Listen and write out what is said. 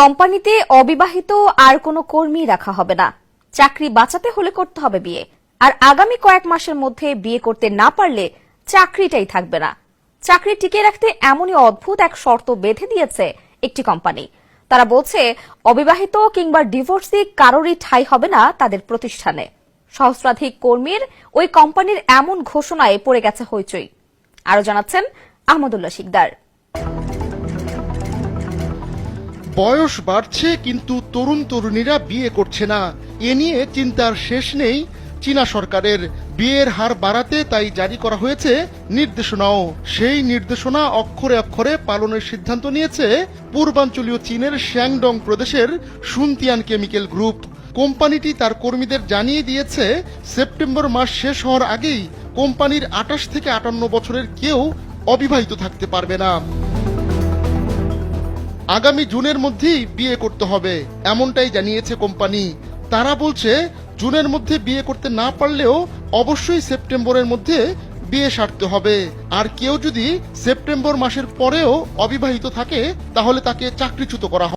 কোম্পানিতে অবিবাহিত আর কোনো কর্মী রাখা হবে না। চাকরি বাঁচাতে হলে করতে হবে বিয়ে, আর আগামী কয়েক মাসের মধ্যে বিয়ে করতে না পারলে চাকরিটাই থাকবে না। চাকরি টিকিয়ে রাখতে এমনই অদ্ভুত এক শর্ত বেঁধে দিয়েছে একটি কোম্পানি। তারা বলছে অবিবাহিত কিংবা ডিভোর্সি কারোরই ঠাঁই হবে না তাদের প্রতিষ্ঠানে। সহস্রাধিক কর্মীর ওই কোম্পানির এমন ঘোষণায় পড়ে গেছে হইচই। আরো জানাচ্ছেন আহমদুল্লাহ শিকদার। বয়স বাড়ছে কিন্তু তরুণ তরুণীরা বিয়ে করছে না, এ নিয়ে চিন্তার শেষ নেই চীনা সরকারের। বিয়ের হার বাড়াতে তাই জারি করা হয়েছে নির্দেশনাও। সেই নির্দেশনা অক্ষরে অক্ষরে পালনের সিদ্ধান্ত নিয়েছে পূর্বাঞ্চলীয় চীনের শ্যাংডং প্রদেশের সুনতিয়ান কেমিক্যাল গ্রুপ। কোম্পানিটি তার কর্মীদের জানিয়ে দিয়েছে সেপ্টেম্বর মাস শেষ হওয়ার আগেই কোম্পানির 28 থেকে 58 বছরের কেউ অবিবাহিত থাকতে পারবে না। আগামী জুনের মধ্যেই বিয়ে করতে হবে, এমনটাই জানিয়েছে কোম্পানি। তারা বলছে জুনের মধ্যে বিয়ে করতে না পারলেও অবশ্যই সেপ্টেম্বরের মধ্যে বিয়ে সারতে হবে। আর কেউ যদি সেপ্টেম্বর মাসের পরেও অবিবাহিত থাকে তাহলে তাকে চাকরিচ্যুত করা হবে।